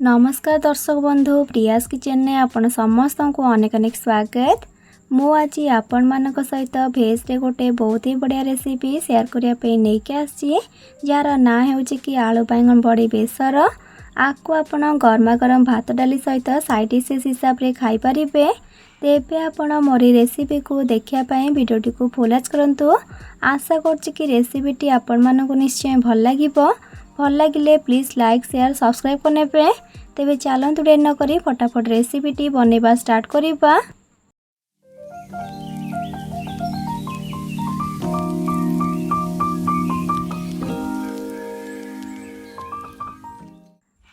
नमस्कार दर्शक बंधु प्रियास किचन ने आपण समस्त को अनेक अनेक स्वागत। मु आज आपण मानक सहित भेज रे गोटे बहुत ही बढ़िया रेसिपी शेयर करिया पे नै के आसी जार ना हेउची कि आलू बैंगन बड़ी बेसर। आको आपण गरमा गरम भात डाली सहित साइड डिश हिसाब रे खाई परिबे। तेबे आपण मोरी रेसिपी को देखिया पई वीडियोटी को फॉलोज करंतु। आशा करछि कि रेसिपी टी आपण मानक निश्चय भल लागिबो। भल लगिले प्लीज लाइक शेयर सब्सक्राइब करने पे। तेबे चलतु देर न करी फटाफट रेसिपी टी बनेबा स्टार्ट करिबा।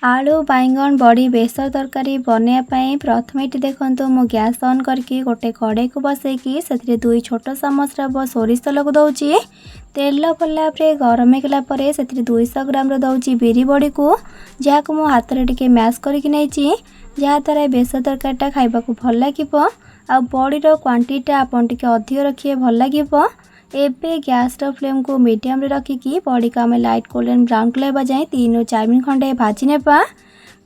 आलू बैंगन बड़ी बेसर तरकारी बनवाई प्रथम ये देखो मु गैस ऑन करके गोटे कड़े को बसैकी से दुई छोट चामच सोरिष तेल को दौची। तेल पड़ला गरम होगा से 200 ग्राम दौची बिरी बड़ी को जहाँ को मो हाथ में टिके मैश करके नहीं जहाँद्वारा बेसर तरकारीटा खाइबा को भल लगे। आ बड़ीर क्वांटिटी आपन टिके अधिक रखिए भल लगे। एबे गैस फ्लेम को मीडियम रे रखिकी बड़ी को आम लाइट गोल्डन ब्राउन कलर जाए 3 ରୁ 4 मिनट खंडे भाजी नेबा।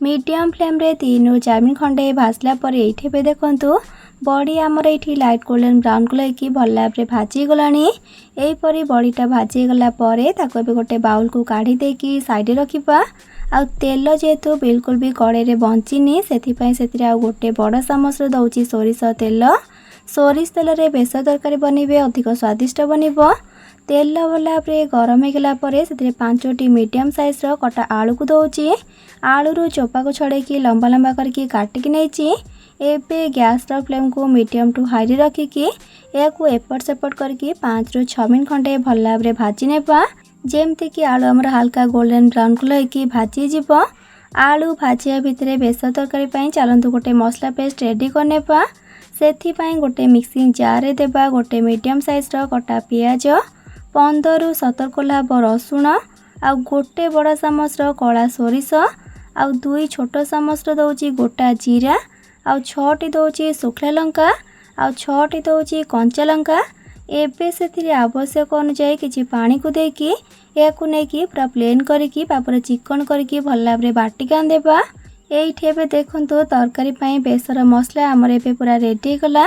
मीडियम फ्लेम रे 3 ରୁ 4 मिनट खंडे भाजला पर एठे पे देखंतु बड़ी आमर एठी लाइट गोल्डन ब्राउन कलर की भल भाबरे भाजी गलानी। एई परी बड़ीटा भाजी गला परे ताको एबे गोटे बाउल को काढी देकी साइड रे रखिबा। आ तेल जेहेतु बिल्कुल भी कड़े रे बंचिनी सेथिपई सेतिरे आ गोटे बड़ चामच रे दउची सोरिष तेल। सोरिष तेल रे बेसर तरकारी बनिबे अधिक स्वादिष्ट बनिबो। तेल भला गरम होगा पर से 5टी मीडियम साइज रो कटा आलू को दौची। आलू रू चोपा को छड़ेकी लंबा लंबा करके काटिकी नहीं। एबे गैस फ्लेम को मीडियम टू हाई रे रखिकी या एपट सेपट करके 5 ରୁ 6 मिनट खंडे भल भाबरे भाजी नेबा। जेमती कि आलू हमर हल्का गोल्डन ब्राउन कलर की भाजी जीवो। आलू भाजिया भितरे बेसर तरकारी पई चलंतु गोटे मसला पेस्ट रेडी करनेबा। सेथिपई गोटे मिक्सिंग जार रे देबा गोटे मीडियम साइज रो कटा पियाज 15 ରୁ 17 कोल्हा रसुण आ गोटे बड़ चामच कला सोरिष आ 2 छोट चामच दौची गोटा जीरा आ 6टी दौची सुखला लंका आ 6टी दौची कंचा लंका। एबे से आवश्यक अनुसार किछि पानी को देकी याकू नेकी पूरा प्लेन करके पापर चिकन करके भल भाबरे बाटी कान देबा। एइठे एबे देखंतु तरकारी पई बेसर मसला हमर एबे पूरा रेडी गला।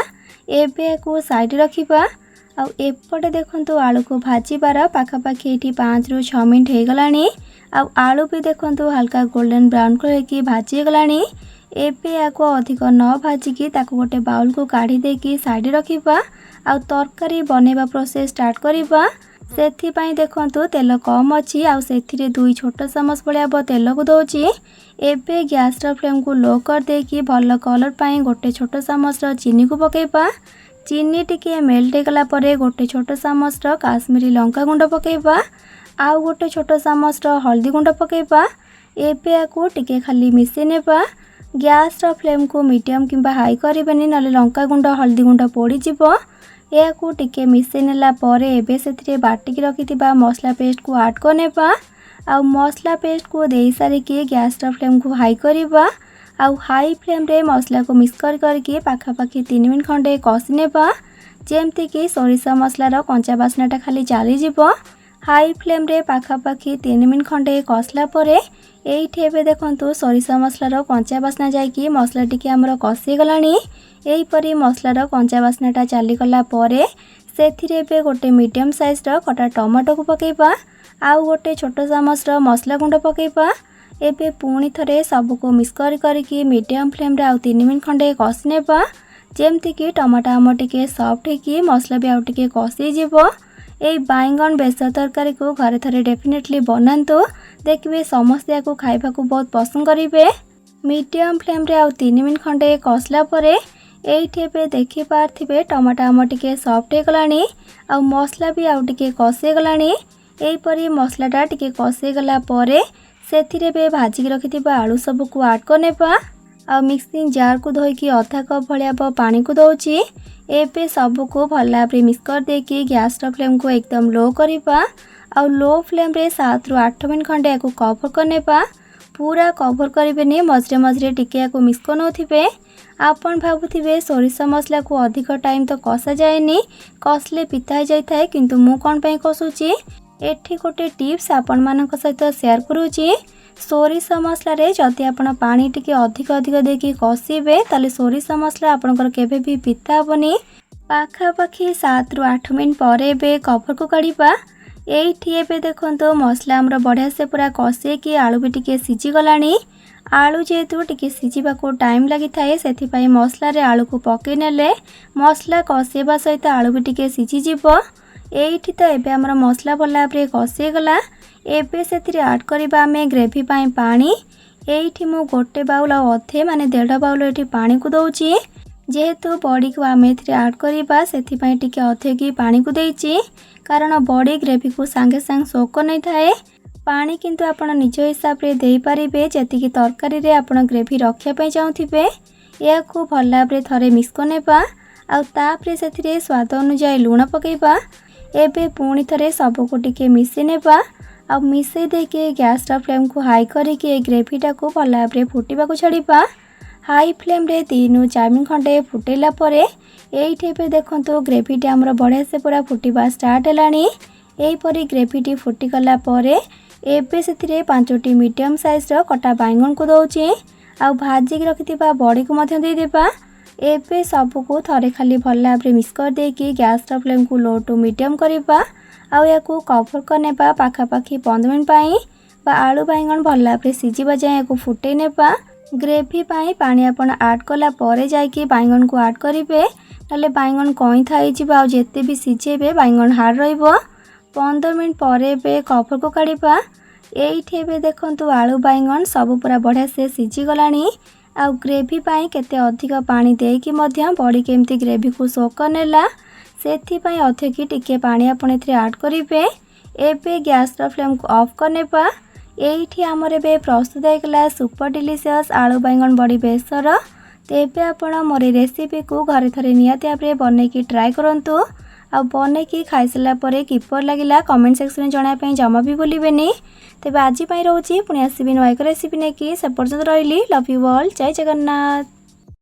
एबे याकू साइड रखिबा। आ एपटे देखंतु आलू को भाजी बार पाखापाखि एठी 5 ରୁ 6 मिनट हो गलानी। आ आलू भी देखंतु हल्का गोल्डन ब्राउन कलर की भाजी गलानी। एबे याकू अधिक न भाजिकी ताको गोटे बाउल को काढी देकी साइड रखिबा। आ तरकारी बनेबा प्रोसेस स्टार्ट करिबा। सेथिपई देखंतु तेल कम अच्छी आ सेथिरे 2 छोट चामच भलिया तेल को दौची। एबे गैस फ्लेम को लो कर देकी भल कलर पाई गोटे छोट चामच चीनी को पकेबा। चीनी टिके मेल्ट गला परे गोटे छोट चामच काश्मीरी लंका गुंड पकेबा। आउ गोटे छोट चामच हल्दी गुंड पकेबा। एबे याकू टिके खाली मिसेई नेबा। गैस फ्लेम को मीडियम किंबा हाई करिबेनी नले लंका गुंड हल्दी गुंड पोड़ी जिवो। याकू टिके मिसेई नेला परे एबे सेथिरे बाटिकी रखिथिबा मसला पेस्ट को ऐड करनेबा। आ मसला पेस्ट को देई सारिकी गैस फ्लेम को हाई करिबा। आ हाई फ्लेम रे मसला को मिक्स करके पाखापाखि 3 मिनट खंडे कषि नेबा। जेमती कि सोरिष मसलार कंचा बास्नाटा खाली चली जिवो। हाई फ्लेम रे पाखापाखि 3 मिनट खंडे कषला परे एइठे एबे देखंतु सोरिष मसलार कंचा बास्ना जाइकी मसला टिके हमर कषि गलानी। एई परी मसलार कंचा बास्नाटा चली गला परे सेथिरे एबे गोटे मीडियम साइज रो कटा टमाटो को पकेबा। आउ गोटे छोट चामच मसला गुंड पकेबा। एबे पुणी थरे सबको मिक्स करके मीडियम फ्लेम रे आउ 3 मिनट खंडे कषि नेबा। जेमती कि टमाटो आम टिके सॉफ्ट होकी मसला भी आउ टिके कषि जीवो। एई बैंगन बेसर तरकारी को घरे थरे डेफिनेटली बनांतु। देखिए समस्त याकू खाइबा को बहुत पसंद करिवे। मीडियम फ्लेम रे आउ 3 मिनट खंडे कषला परे एइठे पे देखि पारथिबे टमाटो आम टिके सॉफ्ट हो गलानी आ मसला भी आउ टिके कषि गलानी। एई परी मसलाटा टिके कषि गला परे सेथिरे बे भाजी रखिथिबा आलू सब को ऐड करनेबा। आ मिक्सिंग जार को धोइकी आधा कप भलिया पानी को दौची। एबे सब को भल भाबरे मिक्स कर देकी गैस फ्लेम को एकदम लो करिबा। आ लो फ्लेम रे 7 ରୁ 8 मिनट खंडे याकू कवर करनेबा। पूरा कवर करिबेनी मझरे मझरे टिके याकू मिक्स करनोथिबे। आपन भाबुथिबे सोरिष मसला को अधिक टाइम तो कषा जाएनी कषले पिता जाय थाए किंतु मु कोन पई कषुची एठी गोटे टिप्स आपण मानक सहित शेयर करूची। सोरिष मसलार जदि आपण पानी टिके अधिक अधिक देकी कषिबे ताले सोरिष मसला आपणकर केबे भी पिता हेबनी। पाखापाखि 7 ରୁ 8 मिनट पर एबे कवर को काढ़ा। एठी एबे देखंतो मसला हमर बढ़िया से पूरा कषे कि आलू भी टिके सिझी गलानी। आलू जेहेतु टिके सिझिबा को टाइम लगी थाए सेथिपाई मसला रे आलू को पकई नेले मसला कषेबा सहित आलू भी टिके सिझी जिवो। एठी तो एबे हमर मसला भला भाबरे कषे गला। एबे सेथिरे ऐड करबा आमे ग्रेवी पाई पानी। एठी मु गोटे बाउल अधे माने 1.5 बाउल एठी पानी को दउची। जेहेतु बड़ी को आम ऐड करवा से टिके अधिक पानी को देची कारण बड़ी ग्रेवी को सांगे सांग सोक नहीं थाए। पानी किंतु आपण निज हिसाब रे दे पारिबे जेतिकी तरकारी रे आपण ग्रेवी रखिया पई चाहुथिबे। या को भल भाबरे थरे मिक्स करनेबा आ तापरे सेथिरे स्वाद अनुसार लूण पकेबा। एबे पुणी थरे सब को टिके मिसै नेबा आ मिसै देके गैस फ्लेम को हाई करके ग्रेवीटा को भल भाबरे फुटिबा को छाड़िबा। हाई फ्लेम रे 3 ରୁ 4 मिनट खंडे फुटेला परे एइठे पे देखंतो ग्रेवीटी हमर बढ़िया से पूरा फुटिबा स्टार्ट हेलानी। एई परी ग्रेवीटी फुटी गला परे एबे सेथिरे 5टी मीडियम साइज रो कटा बाइंगन को दउची आ भाजी के रखिथिबा बड़ी को मध्य दे देबा। एबे सब को थरे खाली भल भाबरे मिक्स कर देकी गैस फ्लेम को लो टू मीडियम करबा आ या को कवर करनेबा पाखापाखि 15 मिनट पाई बा आलू बाइंगन भल भाबरे सिझिबा जाय को फुटै नेबा। ग्रेवी पाई पानी आपण ऐड कला परे जाइकी बाइंगन को ऐड करिवे नले बाइंगन कई थाई जिबा आ जेते भी सिझेबे बाइंगन हार्ड रहिबो। 15 मिनट परे बे कवर को काढ़िबा। एइठे बे देखंतु आलू बाइंगन सब पूरा बढ़िया से सिझी गलानी आ ग्रेवी पाई केते अधिक पानी देकी मध्य बड़ी केमती ग्रेवी को सोक नेला सेथि पाई अधिक टिके पानी आपण एथरे ऐड करिवे। एबे गैस रो फ्लेम को ऑफ करनेबा। एइठी हमर एबे प्रस्तुत होइगला सुपर डिलीशियस आलू बाइंगन बड़ी बेसर। तेबे आपण मोर रेसिपी को घरे थरे नियाती भाबरे बनेकी ट्राई करंतु आ बनेकी खाइसला परे किपर लागिला कमेंट सेक्शन में जणाय पई जमा भी भूलिबेनी। तेबे आज पई रहउची पुनी आसीबी नय रेसिपी नेकी से पर्यंत रहिली। Love you all. जय जगन्नाथ।